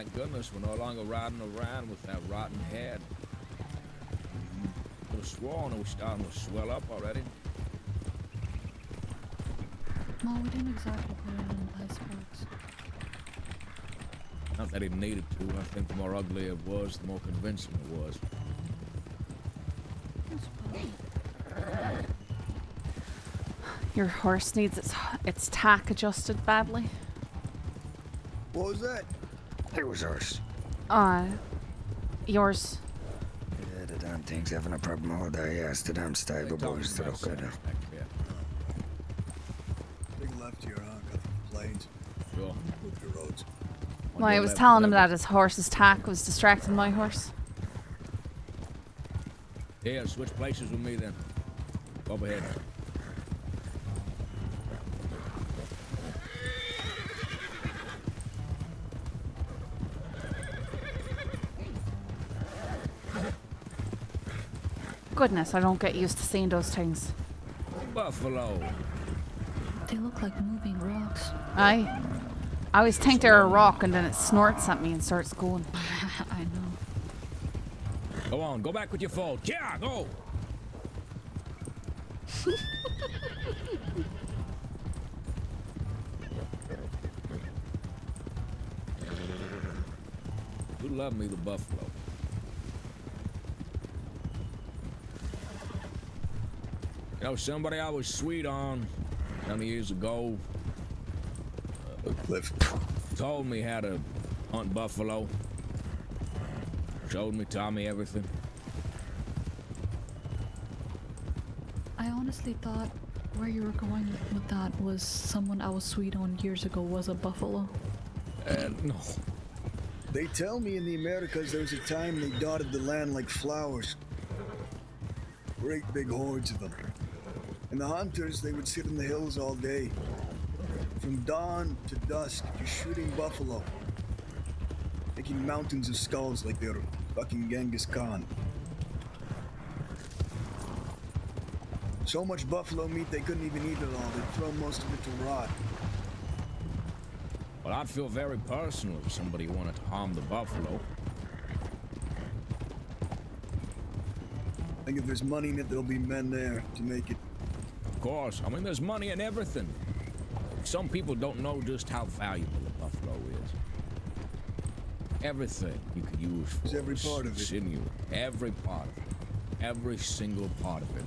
thank goodness we're no longer riding around with that rotten head. Could have sworn it was starting to swell up already. No, we didn't exactly put it in icebergs. Not that it needed to. I think the more ugly it was, the more convincing it was. Your horse needs its tack adjusted badly. What was that? It was ours. Yours. Yeah, the damn thing's having a problem all day. Ask the damn stable boys to look at it. Big left here, huh? Got the plains. Sure. Look the roads. Well, I was telling him that his horse's tack was distracting my horse. Here, switch places with me then. Go ahead. Goodness, I don't get used to seeing those things. Buffalo. They look like moving rocks. I always think they're a rock and then it snorts at me and starts going. I know. Go on, go back with your foal. Yeah, go! You love me, the buffalo. You know, somebody I was sweet on many years ago Cliff. told me how to hunt buffalo. Showed me, taught me everything. I honestly thought where you were going with that was someone I was sweet on years ago was a buffalo. No. They tell me in the Americas there was a time they dotted the land like flowers. Great big hordes of them. And the hunters, they would sit in the hills all day. From dawn to dusk, just shooting buffalo. Making mountains of skulls like they're fucking Genghis Khan. So much buffalo meat they couldn't even eat it all. They'd throw most of it to rot. Well, I'd feel very personal if somebody wanted to harm the buffalo. I think if there's money in it, there'll be men there to make it. Of course. I mean, there's money in everything. Some people don't know just how valuable a buffalo is. Everything you could use for It's every part of it. Sinew. Every part of it. Every single part of it.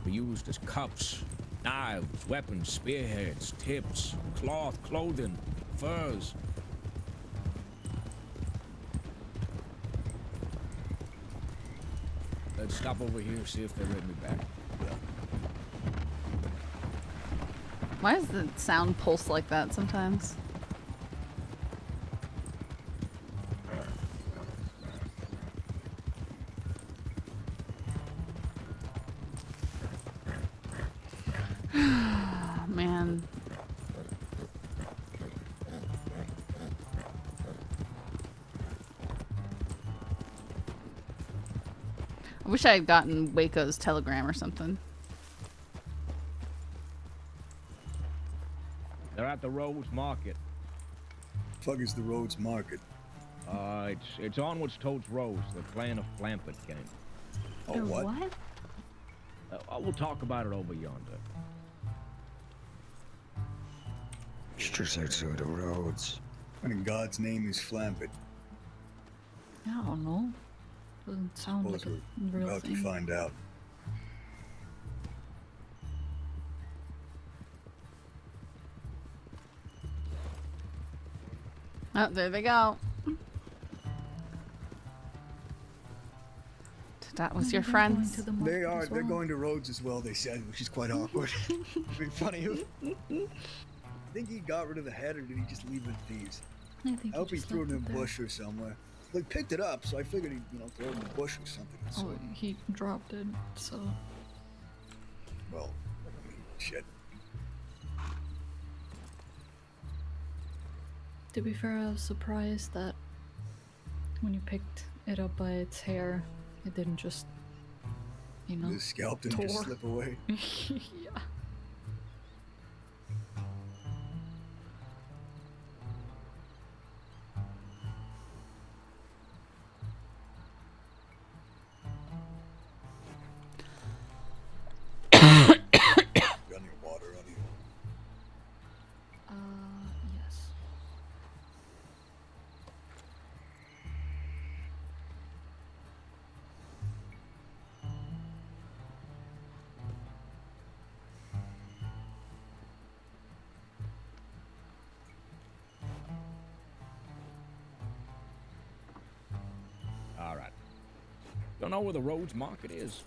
Be used as cups, knives, weapons, spearheads, tips, cloth, clothing, furs. Let's stop over here, see if they let me back. Why does the sound pulse like that sometimes? Man. I wish I had gotten Waco's telegram or something. They're at the Rhodes Market. Fuck is the Rhodes Market? It's on what's towards Rose, the clan of Flampet gang. Oh, what? We'll talk about it over yonder. It's just outside the roads. And in God's name is Flampet. I don't know. Doesn't sound like Suppose a we're real about thing. to find out. Oh, there they go. That was your friends. They're going to Rhodes as well, they said, which is quite awkward. It'd be funny if... think he got rid of the head, or did he just leave it with thieves? I think I hope he just threw it left in a there. bush or somewhere. Like, picked it up, so I figured he'd, throw it in a bush or something. So, Oh, he dropped it, so... well, I mean, shit. To be fair, I was surprised that when you picked it up by its hair, it didn't just, The scalp didn't just tore. slip away. Yeah. Don't know where the Rhodes Market is.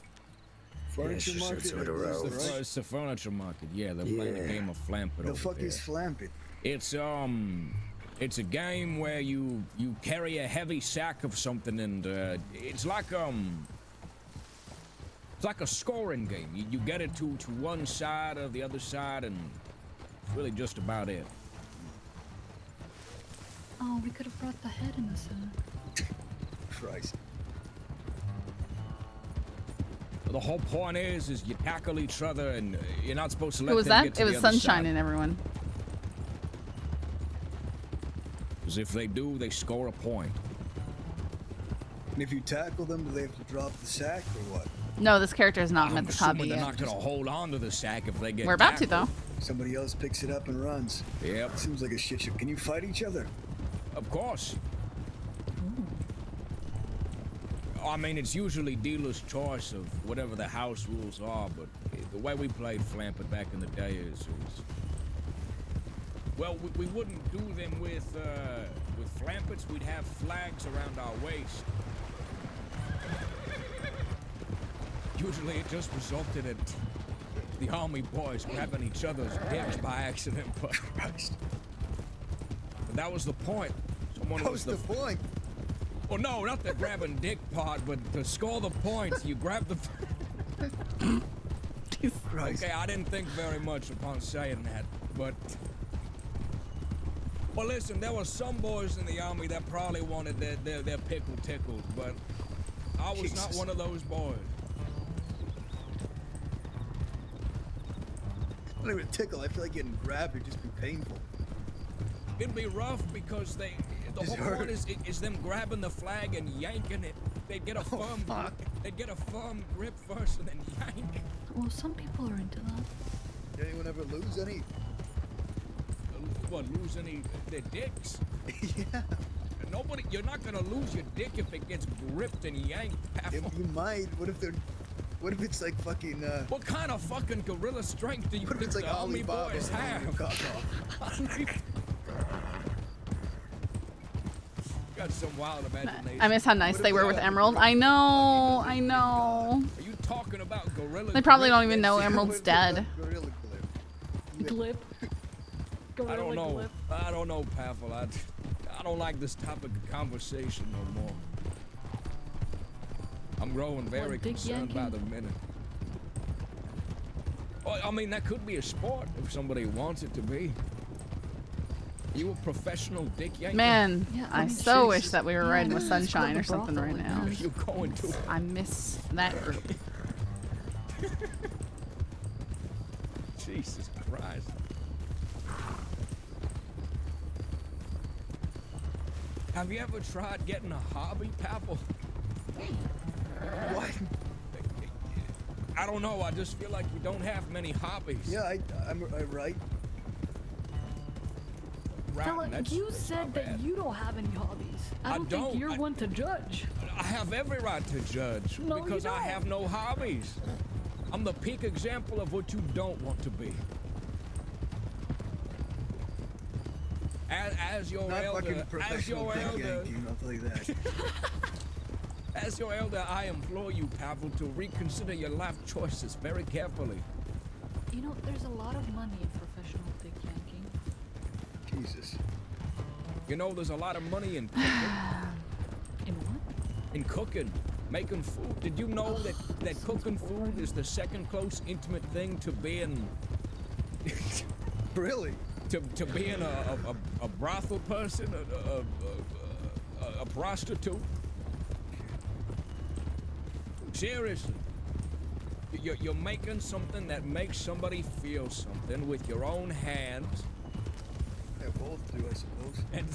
Furniture she market. sits with the is that roads. right? It's the furniture market. Yeah, they're playing a Yeah. game of Flampit The over fuck there. is Flampit? It's a game where you carry a heavy sack of something, and it's like a scoring game. You get it to one side or the other side, and it's really just about it. Oh, we could have brought the head in the sack. Christ. The whole point is you tackle each other, and you're not supposed to let Who was them that? get to It the was other Sunshine side. and everyone. Because if they do, they score a point. And if you tackle them, do they have to drop the sack or what? No, this character is not I'm met the assuming hobby they're yet. not going to hold on to the sack if they get We're about to, tackled. though. Somebody else picks it up and runs. Yep, Seems like a shit show. Can you fight each other? of course. I mean, it's usually dealer's choice of whatever the house rules are, but the way we played Flampit back in the day is well, we wouldn't do them with Flampits. We'd have flags around our waist. Usually it just resulted in the army boys grabbing each other's dicks by accident, but that was the point. Someone What was the point? Well, no, not the grabbing dick part, but to score the points, you grab the... Christ. Okay, I didn't think very much upon saying that, but... Well, listen, there were some boys in the army that probably wanted their pickle tickled, but I was not Jesus. one of those boys. Not even a tickle. I feel like getting grabbed would just be painful. It'd be rough because the Does it whole point hurt? is them grabbing the flag and yanking it. They'd get a firm fuck. they'd get a firm grip first and then yank. Well, some people are into that. Did anyone ever lose any? What, lose any their dicks? Yeah. Nobody, you're not gonna lose your dick if it gets gripped and yanked. You might. What if it's like fucking, What kind of fucking gorilla strength do you what if think it's like the army Alibaba boys holding your have? cock off? Got some wild imagination. I miss how nice What if they we were with got- Emerald. I know. I know. Are you talking about gorilla? They probably grip? don't even know That's- Emerald's dead. Gorilla clip. Glip. I don't Gorilla know. glip. I don't know, Pavel. I don't like this topic of conversation no more. I'm growing very What, dick concerned by the yanking? minute. Well, I mean, that could be a sport if somebody wants it to be. You a professional dick yanker? Man, Yeah, I I mean, so shit. wish that we were Yeah, riding with it's called Sunshine the or something brothel, right like now. this. You going to? I miss that group. Jesus Christ. Have you ever tried getting a hobby, Pavel? What? I don't know. I just feel like we don't have many hobbies. Yeah, I'm right. Fella, Right, that's- you that's said not that bad. you don't have any hobbies. I don't don't. think you're I- one to judge. I have every right to judge No, you because I don't. have no hobbies. I'm the peak example of what you don't want to be. As your Not elder, fucking as professional your dick elder, yanking, I'll tell you that. as your elder, I implore you, Pavel, to reconsider your life choices very carefully. You know, there's a lot of money in professional dick yanking. Jesus. You know, there's a lot of money in cooking. In what? In cooking, making food. Did you know that cooking food is the second close intimate thing to being Really? to being a brothel person, a prostitute? Seriously. You're making something that makes somebody feel something with your own hands, Yeah, both do, I suppose. and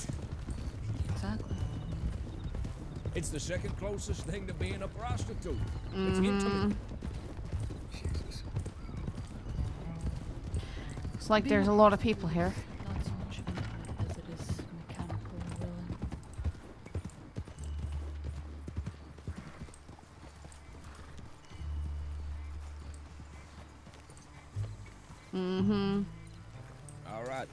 Exactly. it's the second closest thing to being a prostitute. It's intimate. Jesus. It's like there's a lot of people here. Not so much input as it is mechanical, really. Mm-hmm. All right.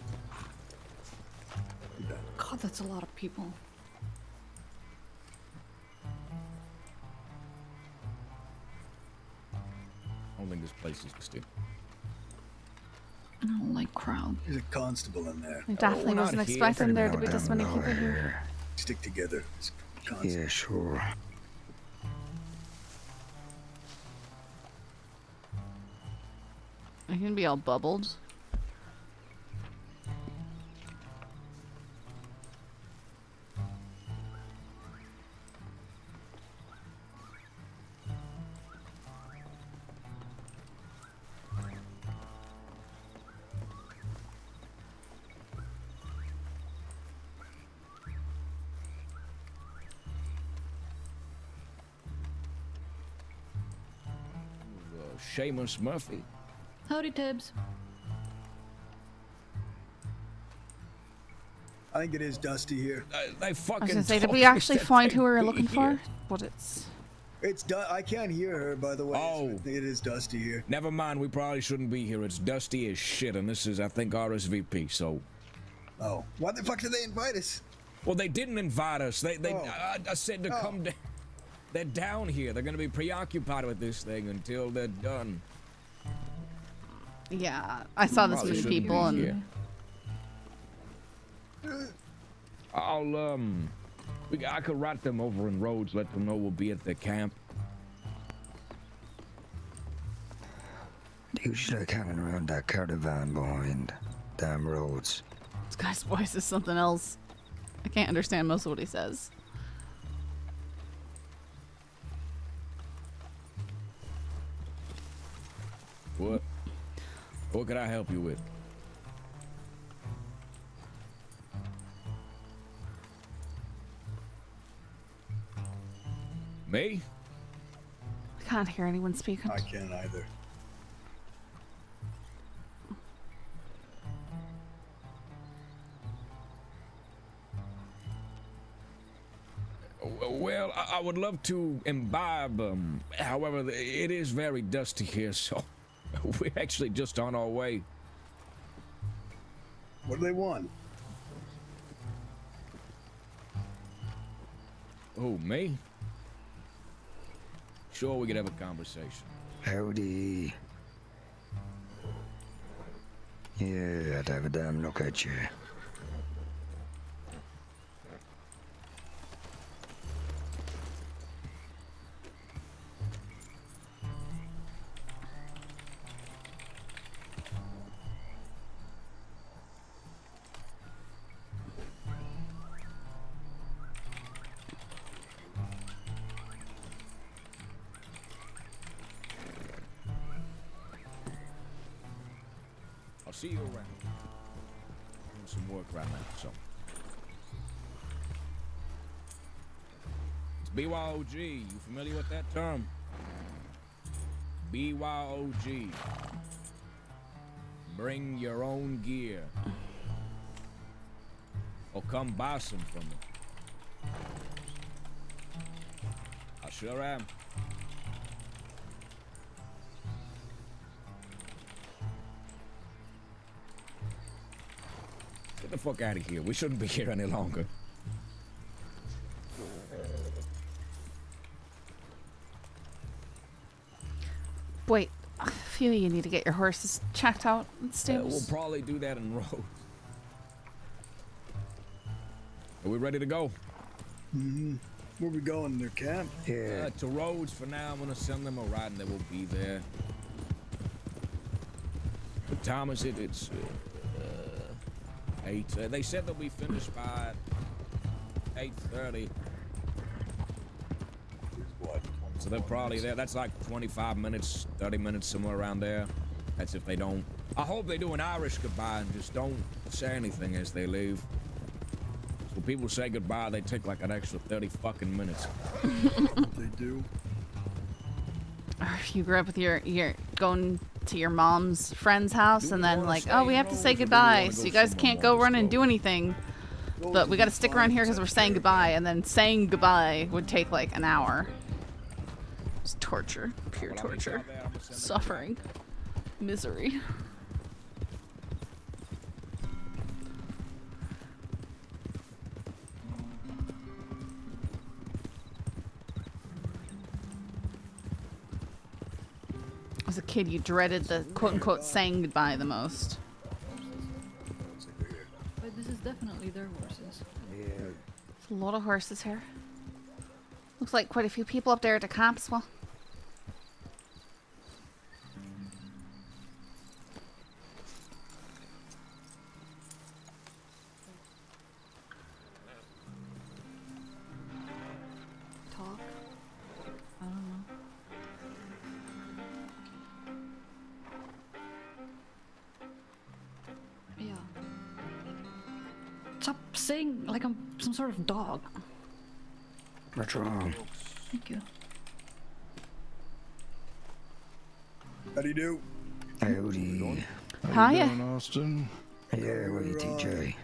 God, that's a lot of people. think this place is still. I don't like crowd. There's a constable in there. I definitely we're wasn't not here. expecting there to be No, this damn many no, people here. here. Stick together. It's constable. Yeah, sure. I can be all bubbled. Seamus Murphy. Howdy, Tibbs. I think it is dusty here. They fucking. I was gonna say, did told we me actually that find they'd who we were be looking here. for? What it's... It's I can't hear her, by the way. Oh. It is dusty here. Never mind, we probably shouldn't be here. It's dusty as shit, and this is, I think, RSVP, so... Oh. Why the fuck did they invite us? Well, they didn't invite us. They Oh. I said to come down. They're down here. They're gonna be preoccupied with this thing until they're done. Yeah, I saw this Probably many shouldn't people be and... here. I could write them over in roads, let them know we'll be at the camp. Usually coming around that caravan behind damn roads. This guy's voice is something else. I can't understand most of what he says. What? What could I help you with? Me? I can't hear anyone speaking. I can't either. Well, I would love to imbibe. However, it is very dusty here, so we're actually just on our way. What do they want? Who, me? Sure, we could have a conversation. Howdy. Yeah, I'd have a damn look at you. I'll see you around. Doing some work right now, so. It's BYOG. You familiar with that term? BYOG. Bring your own gear. Or come buy some from me. I sure am. Get the fuck out of here. We shouldn't be here any longer. Wait, I feel you need to get your horses checked out in We'll stables. probably do that in roads. Are we ready to go? Mm-hmm. Where we going? Their camp? Yeah, To roads for now. I'm gonna send them a ride and they will be there. What time is it? It's 8. They said they'll be finished by 8:30. So they're probably there. That's like 25 minutes, 30 minutes, somewhere around there. That's if they don't. I hope they do an Irish goodbye and just don't say anything as they leave. So people say goodbye, they take like an extra 30 fucking minutes. They do. Or if you grew up with your going to your mom's friend's house Do and we then wanna like, stay oh, we in have to Rhodes say or do we goodbye, wanna so go you guys somewhere can't more go run and do slow? anything. But we got to stick around here because we're saying goodbye, and then saying goodbye would take like an hour. It's torture, pure Well, I'll reach torture, out there, I'm gonna send them suffering, misery. As a kid, you dreaded the quote-unquote saying goodbye the most. But this is definitely their horses. Yeah. There's a lot of horses here. Looks like quite a few people up there at the camp as well. Talk. I don't know. Yeah. Stop saying like I'm some sort of dog. What's wrong? Thank you. How do you do? Howdy. Hiya. Austin. Yeah, what are you, TJ?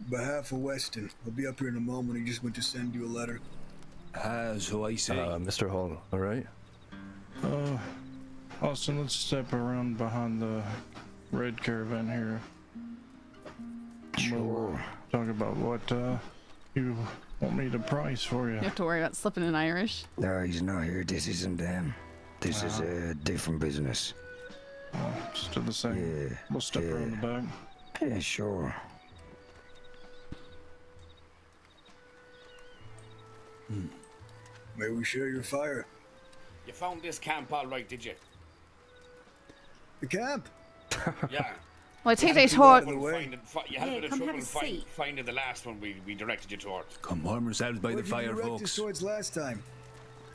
Behalf of Weston, I'll be up here in a moment. He just went to send you a letter. So I say. Mr. Hall, alright? Austin, let's step around behind the red caravan here. Sure. Talk about what, you want me to price for you. You have to worry about slipping in Irish. No, he's not here. This isn't them. This is a different business. Still the same. Yeah. We'll step around the back. Yeah, sure. May we share your fire? You found this camp all right, did you? The camp? Yeah. Well, I think they Too thought. out of the way. You had a bit of trouble finding the last one we directed you towards. Come warm yourselves by Where the did you fire, direct your folks. swords last time?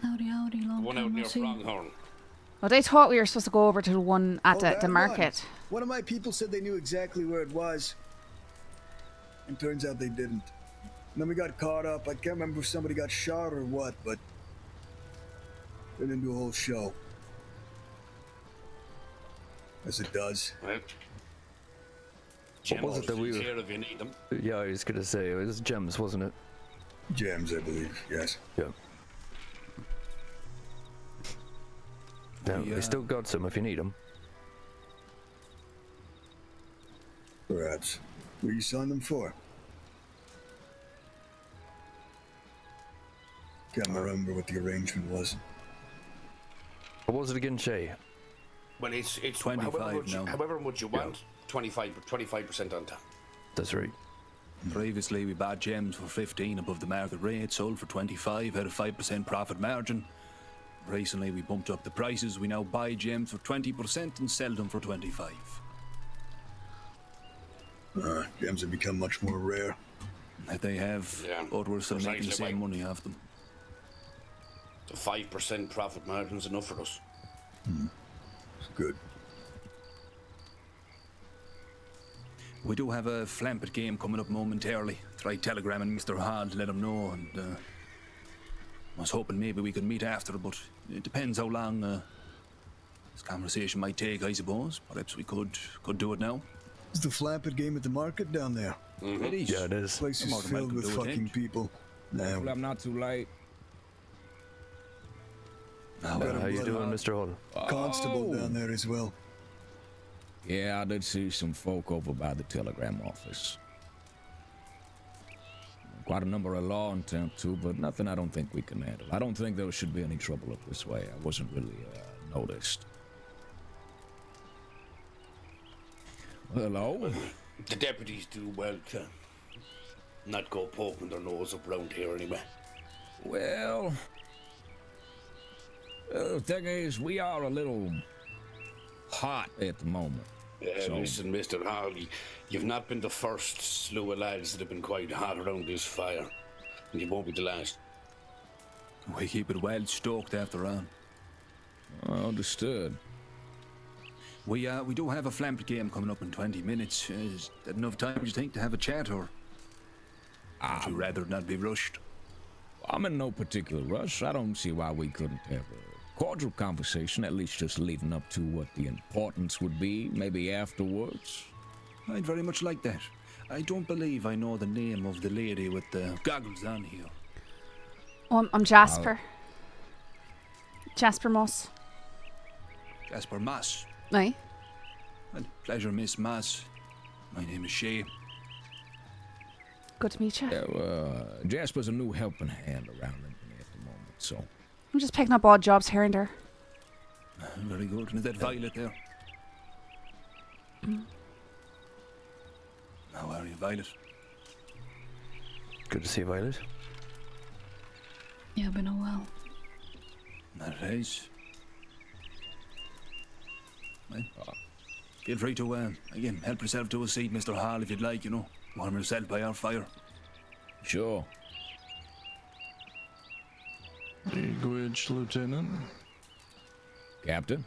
Howdy, howdy, long The one time out no near see. Pronghorn. Well, they thought we were supposed to go over to the one at Oh, the that one. market. One of my people said they knew exactly where it was. And turns out they didn't. And then we got caught up. I can't remember if somebody got shot or what, but turned into a whole show. As it does. Well, What was it that we were? here if you need them. Yeah, I was gonna say it was gems, wasn't it? Gems, I believe. Yes. Yeah. Yeah, we still got some if you need them. Perhaps. What are you selling them for? Can't remember what the arrangement was. What was it again, Shay? Well, it's 25 now. however much you want. 25% on top. That's right. Previously, we bought gems for 15 above the market rate, sold for 25, had a 5% profit margin. Recently, we bumped up the prices. We now buy gems for 20% and sell them for 25. Gems have become much more rare. That they have, Yeah, but we're still making the precisely same why. money off them. The 5% profit margin's enough for us. It's good. We do have a Flampet game coming up momentarily. Try telegramming Mr. Hall to let him know, and I was hoping maybe we could meet after, but it depends how long this conversation might take, I suppose. Perhaps we could do it now. Is the Flampet game at the market down there? It is. Yeah, it is. Place I'm is more than filled welcome with to fucking attend. people. Now, Hopefully I'm not too late. Now, Got a How you blood doing, hot Mr. Hall? constable Oh. down there as well. Yeah, I did see some folk over by the telegram office. Quite a number of law intent too, but nothing I don't think we can handle. I don't think there should be any trouble up this way. I wasn't really noticed. Hello? The deputies do well to not go poking their nose up round here anyway. Well, the thing is, we are a little hot at the moment. So- Listen, Mr. Hall, you've not been the first slew of lads that have been quite hot around this fire. And you won't be the last. we keep it well stoked after all. Understood. We do have a Flampet game coming up in 20 minutes. Is that enough time, do you think, to have a chat, or would you rather not be rushed? I'm in no particular rush. I don't see why we couldn't have a cordial conversation, at least just leading up to what the importance would be, maybe afterwards. I'd very much like that. I don't believe I know the name of the lady with the goggles on here. Oh, I'm Jasper. Jasper Moss. Jasper Moss. Aye. Well, pleasure, Miss Moss. My name is Shay. Good to meet you. Yeah, Jasper's a new helping hand around Limpany at the moment, so. I'm just picking up odd jobs here and there. Very good. And is that Violet there? How are you, Violet? Good to see you, Violet. Yeah, been a while. That it is. Well, feel free to, again, help yourself to a seat, Mr. Hall, if you'd like, you know. Warm yourself by our fire. Sure. Igwitch, Lieutenant. Captain.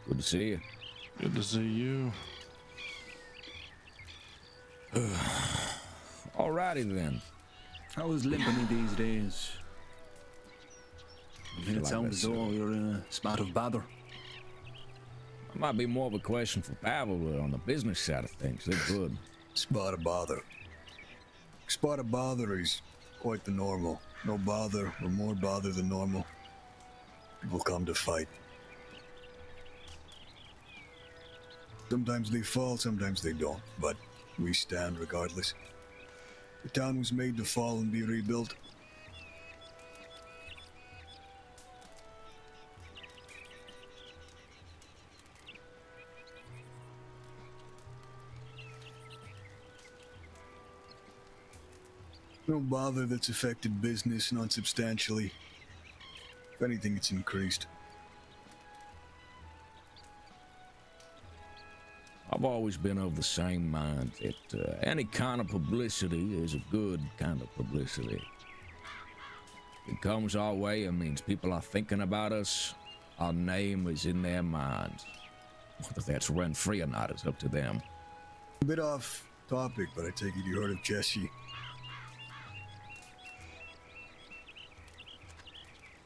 Good to see you. Good to see you. Alrighty then. How is Limpany these days? I think it like sounds as this, though you're in a spot of bother. That might be more of a question for Pavel, but on the business side of things, they're good. Spot of bother. Spot of bother is quite the normal. No bother or more bother than normal. People come to fight. Sometimes they fall, sometimes they don't, but we stand regardless. The town was made to fall and be rebuilt. No bother that's affected business, not substantially. If anything, it's increased. I've always been of the same mind that any kind of publicity is a good kind of publicity. If it comes our way, it means people are thinking about us. Our name is in their minds. Whether that's rent-free or not, it's up to them. A bit off topic, but I take it you heard of Jesse.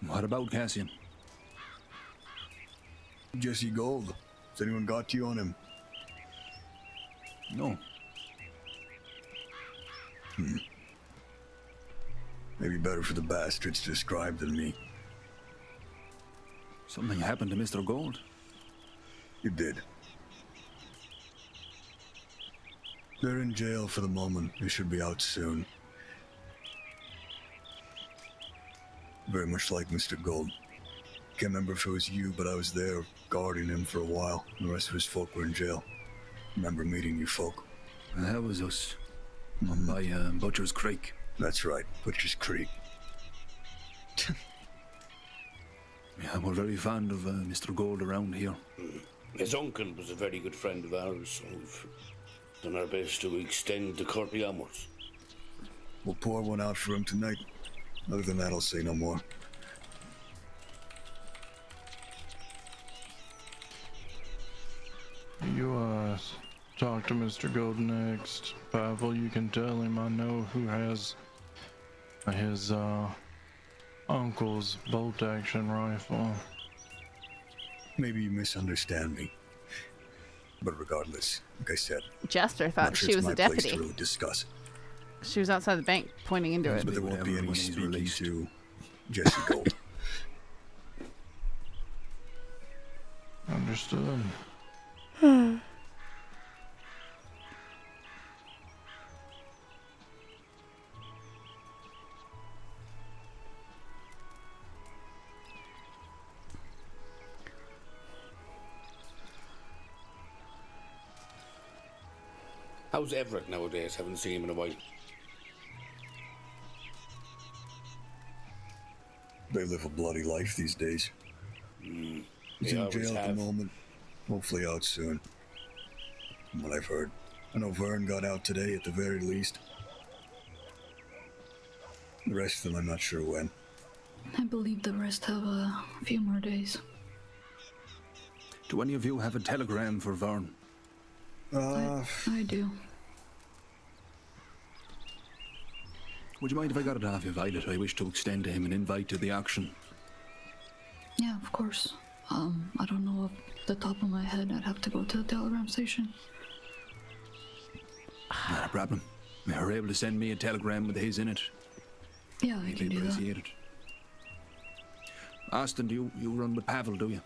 What about Cassian? Jesse Gold. Has anyone got to you on him? No. Maybe better for the bastards to describe than me. Something happened to Mr. Gold? It did. They're in jail for the moment. They should be out soon. Very much like Mr. Gold. Can't remember if it was you, but I was there guarding him for a while. The rest of his folk were in jail. Remember meeting you folk. That was us. On by Butcher's Creek. That's right, Butcher's Creek. Yeah, we're very fond of Mr. Gold around here. His uncle was a very good friend of ours, so we've done our best to extend the courtly honours. We'll pour one out for him tonight. Other than that, I'll say no more. You, talk to Mr. Gold next. Pavel, you can tell him I know who has his, uncle's bolt-action rifle. Maybe you misunderstand me. But regardless, like I said, Jasper I'm thought not sure she it's was my a place deputy. to really discuss. She was outside the bank pointing into it. But there won't be any When he's speaking released. to Jesse Gold. Understood. How's Everett nowadays? Haven't seen him in a while. They live a bloody life these days. He's They in always jail at have. the moment. Hopefully out soon. From what I've heard. I know Vern got out today at the very least. The rest of them I'm not sure when. I believe the rest have a few more days. Do any of you have a telegram for Vern? I do. Would you mind if I got it off you, Violet? I wish to extend to him an invite to the auction. Yeah, of course. I don't know off the top of my head. I'd have to go to the telegram station. Not a problem. If you're able to send me a telegram with his in it, Yeah, I I'd can do that. appreciate it. Austin, do you run with Pavel, do you?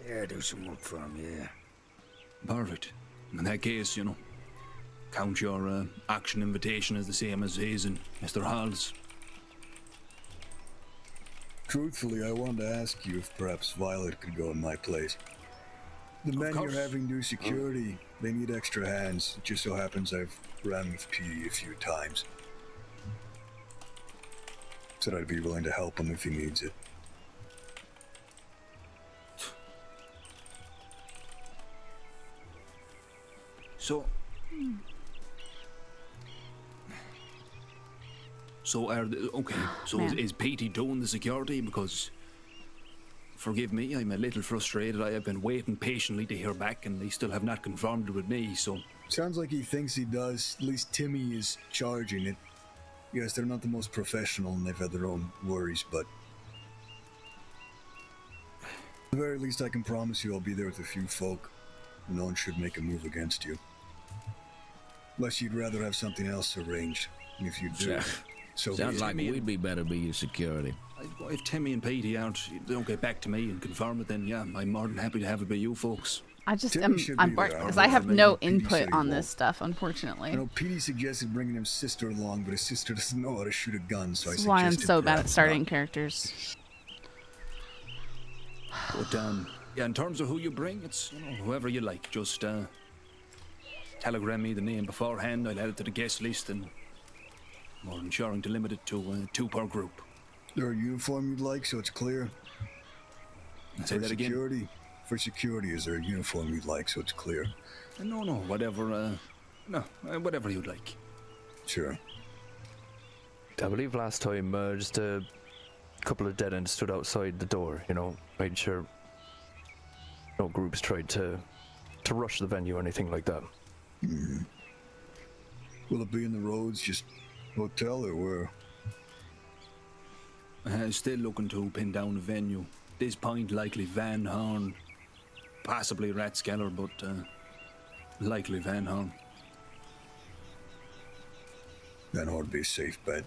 Yeah, do some work for him, yeah. Perfect. In that case, you know, count your auction invitation as the same as his and Mr. Hall's. Truthfully, I wanted to ask you if perhaps Violet could go in my place. The men you're having do security, they need extra hands. It just so happens I've ran with P a few times. Said I'd be willing to help him if he needs it. So are the, okay, so is Petey doing the security? Because, forgive me, I'm a little frustrated. I have been waiting patiently to hear back and they still have not confirmed it with me, so... Sounds like he thinks he does. At least Timmy is charging it. Yes, they're not the most professional and they've had their own worries, but... At the very least, I can promise you I'll be there with a few folk. No one should make a move against you. Unless you'd rather have something else arranged. And if you do... So sounds like we'd be better be your security. If Timmy and Petey don't get back to me and confirm it, then yeah, I'm more than happy to have it by you folks. I just I'm because I have no input on this stuff, unfortunately. I know Petey suggested bringing his sister along, but his sister doesn't know how to shoot a gun, so That's why I'm so bad at starting characters. But yeah, in terms of who you bring, it's whoever you like. Just telegram me the name beforehand. I'll add it to the guest list and. More ensuring to limit it to 2 per group. There a uniform you'd like, so it's clear? Say that again. For security, is there a uniform you'd like, so it's clear? No, whatever, whatever you'd like. Sure. I believe last time just a couple of dead ends stood outside the door, made sure no groups tried to rush the venue or anything like that. Mm-hmm. Will it be in the roads, just hotel or where? Still looking to pin down a venue. This point likely Van Horn. Possibly Rathskeller, but likely Van Horn. Van Horn would be a safe bet.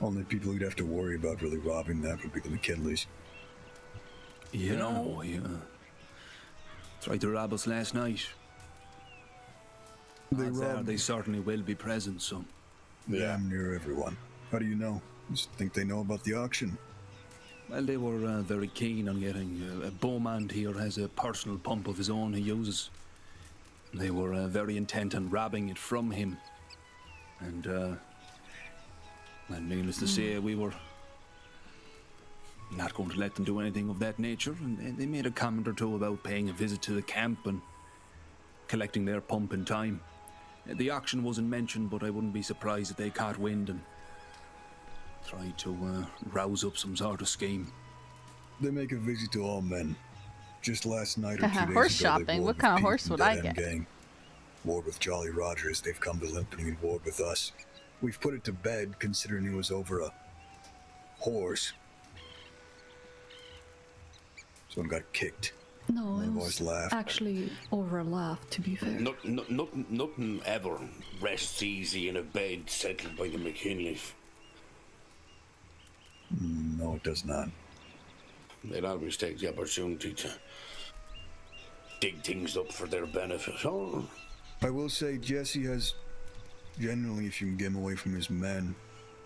Only people you'd have to worry about really robbing that would be the McKinleys. Yeah. Tried to rob us last night. They certainly will be present, so... Damn near everyone. How do you know? Just think they know about the auction? Well, they were very keen on getting... Beaumont here has a personal pump of his own he uses. They were very intent on robbing it from him. And needless to say, we were not going to let them do anything of that nature. And they made a comment or two about paying a visit to the camp and collecting their pump in time. The auction wasn't mentioned, but I wouldn't be surprised if they caught wind and tried to rouse up some sort of scheme. They make a visit to all men. Just last night or 2 days horse ago, shopping. What kind of horse would I get? Gang. Warred with Jolly Rogers. They've come to Limpany and warred with us. We've put it to bed, considering it was over a horse. Someone got kicked. No, it was actually over a laugh, to be fair. Nothing ever rests easy in a bed settled by the McKinleys. No, it does not. They'd always take the opportunity to dig things up for their benefit. Oh. I will say Jesse has, generally, if you can get him away from his men,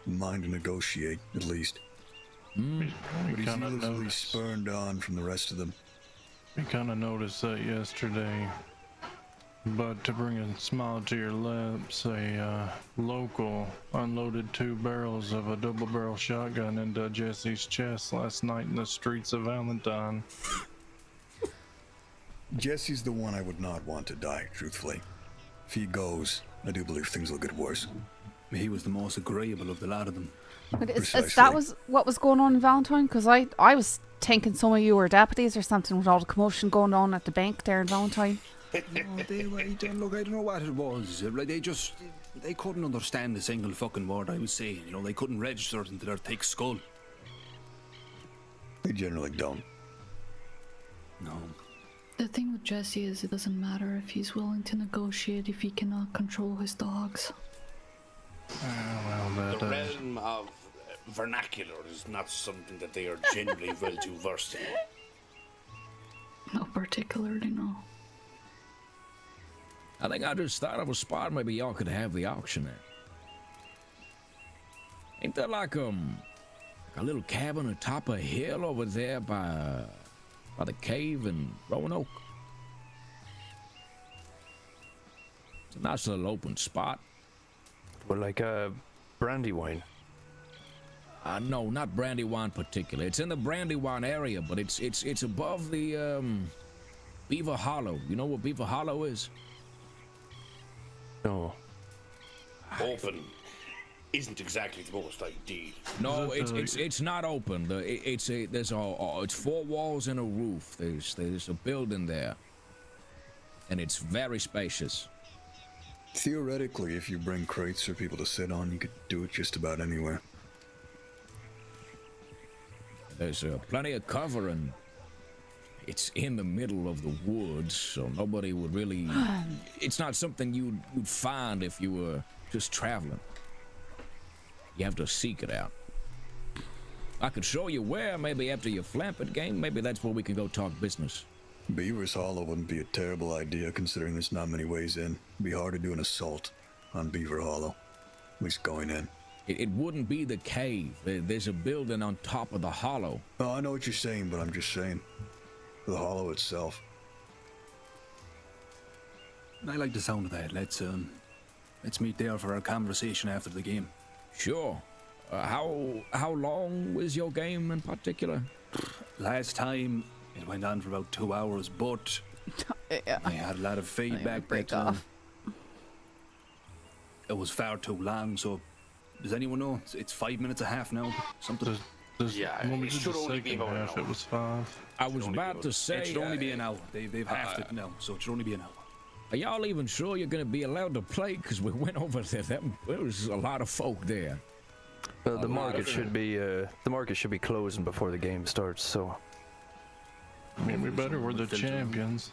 in mind to negotiate, at least. But he's easily spurned on from the rest of them. We kind of noticed that yesterday, but to bring a smile to your lips, a local unloaded 2 barrels of a double-barrel shotgun into Jesse's chest last night in the streets of Valentine. Jesse's the one I would not want to die, truthfully. If he goes, I do believe things will get worse. He was the most agreeable of the lot of them. But that was what was going on in Valentine? Because I was thinking some of you were deputies or something with all the commotion going on at the bank there in Valentine. Look, I don't know what it was. They couldn't understand a single fucking word I was saying. They couldn't register it into their thick skull. They generally don't. No. The thing with Jesse is it doesn't matter if he's willing to negotiate if he cannot control his dogs. The realm of vernacular is not something that they are generally well too versed in. No, particularly, no. I think I just thought of a spot maybe y'all could have the auction at. Ain't there like, a little cabin atop a hill over there by the cave in Roanoke. It's a nice little open spot. Well, like Brandywine. No, not Brandywine particular. It's in the Brandywine area, but it's above the Beaver Hollow. You know what Beaver Hollow is? No. Open isn't exactly the most ideal. No, it's not open. It's 4 walls and a roof. There's a building there, and it's very spacious. Theoretically, if you bring crates for people to sit on, you could do it just about anywhere. There's plenty of cover, and it's in the middle of the woods, so nobody would really... It's not something you'd find if you were just traveling. You have to seek it out. I could show you where, maybe after your Flampet game. Maybe that's where we can go talk business. Beaver's Hollow wouldn't be a terrible idea, considering there's not many ways in. It'd be hard to do an assault on Beaver Hollow, at least going in. It wouldn't be the cave. There's a building on top of the hollow. Oh, I know what you're saying, but I'm just saying. The hollow itself. I like the sound of that. Let's meet there for our conversation after the game. Sure. How long was your game in particular? Last time it went on for about 2 hours, but Yeah. I had a lot of feedback break that off. it was far too long. So, does anyone know? It's 5 minutes a half now. Something. Yeah, when we it did should the only be second about an half, hour. it was 5. I was about to say... It should only be an hour. They've halved it now, so it should only be an hour. Are y'all even sure you're going to be allowed to play? Because we went over there. There was a lot of folk there. The market should be closing before the game starts. So. I mean, we better. We're the champions.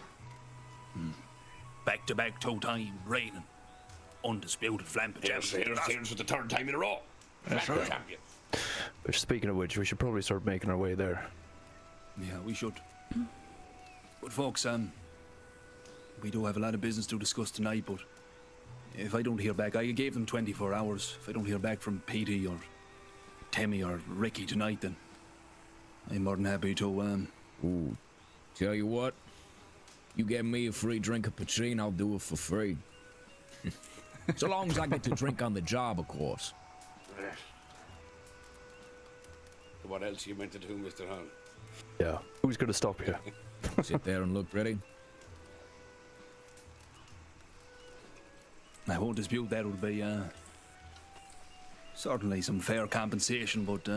Back-to-back two-time reigning, undisputed Flampet Here's for the 3rd time in a row. That's Flampet right. champion. Speaking of which, we should probably start making our way there. Yeah, we should. But folks, we do have a lot of business to discuss tonight, but if I don't hear back, I gave them 24 hours. If I don't hear back from Petey or Timmy or Ricky tonight, then I'm more than happy to, Ooh, tell you what, you get me a free drink of Pachin, I'll do it for free. So long as I get to drink on the job, of course. What else you meant to do, Mr. Hunt? Yeah. Who's gonna stop you? Sit there and look pretty. I won't dispute that would be, certainly some fair compensation, but,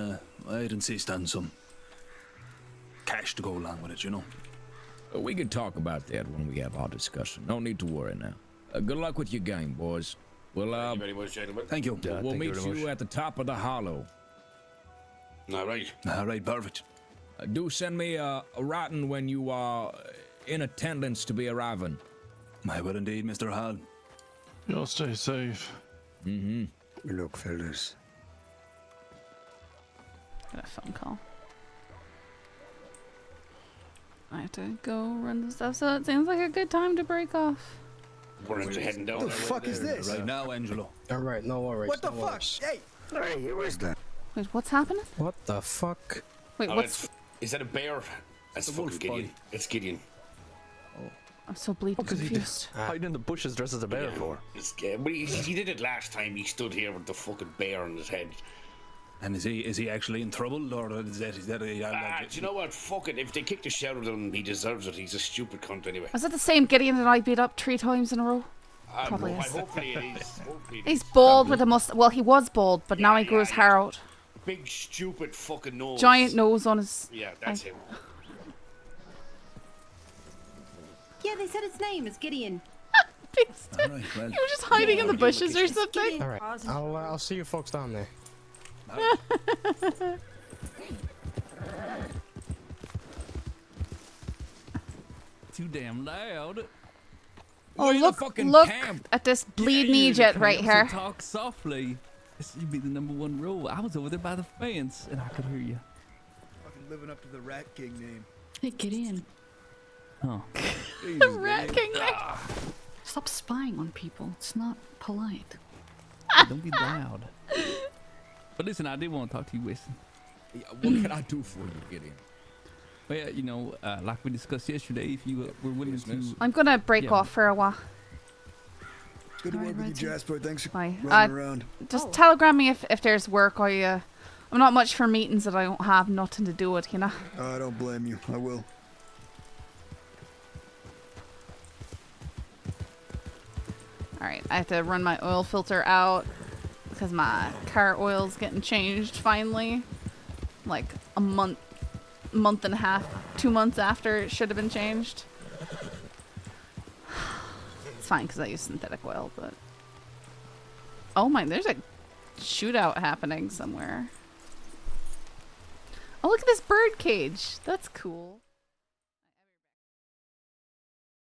I'd insist on some cash to go along with it, you know. We can talk about that when we have our discussion. No need to worry now. Good luck with your game, boys. We'll, Thank you very much, gentlemen. Thank you. Yeah, we'll thank meet very you much. at the top of the hollow. All right. All right, perfect. Do send me a writing when you are in attendance to be arriving. I will indeed, Mr. Hall. Y'all stay safe. Mm-hmm. Look, fellas. Got a phone call. I have to go run the stuff, so it seems like a good time to break off. We're actually heading down. What the fuck is this? Right now, Angelo. Alright, no worries. What the no fuck? worries. Hey! Hey, where's that? Wait, what's happening? What the fuck? Wait, Oh, what's... is that a bear? That's a fucking wolf Gideon. boy. It's Gideon. I'm so bleeding confused. Hiding in the bushes dressed as a bear for. It's, but he did it last time. He stood here with the fucking bear on his head. And is he actually in trouble, or is that a... Do you know what? Fuck it. If they kick the shit out of him, he deserves it. He's a stupid cunt anyway. Was that the same Gideon that I beat up 3 times in a row? Probably is. Hopefully it is. Hopefully it He's is. bald with a must. Well, he was bald, but now he grew his hair out. Big stupid fucking nose. Giant nose on his. Yeah, that's him. Yeah, they said its name is Gideon. All right, well, You were just hiding in the bushes or something. Gideon. Alright, I'll see you folks down there. Too damn loud. Oh, We're in look, the fucking look camp. at this bleeding Egypt right So here. talk softly. This should be the #1 rule. I was over there by the fence and I could hear you. Fucking living up to the Rat King name. Hey, Gideon. Oh. The Rat King neck. Stop spying on people. It's not polite. Don't be loud. But listen, I did want to talk to you, Winston. Yeah, what can I do for you, Gideon? Well, you know, like we discussed yesterday, if you were willing to... I'm gonna break Yeah. off for a while. Good to Alright, work with you, Redson. Jasper. Thanks for Bye. running around. Just telegram me if there's work. I'm not much for meetings that I don't have nothing to do with, you know. I don't blame you. I will. Alright, I have to run my oil filter out because my car oil's getting changed finally. Like a month and a half, 2 months after it should have been changed. It's fine because I use synthetic oil, but... Oh my, there's a shootout happening somewhere. Oh, look at this bird cage. That's cool.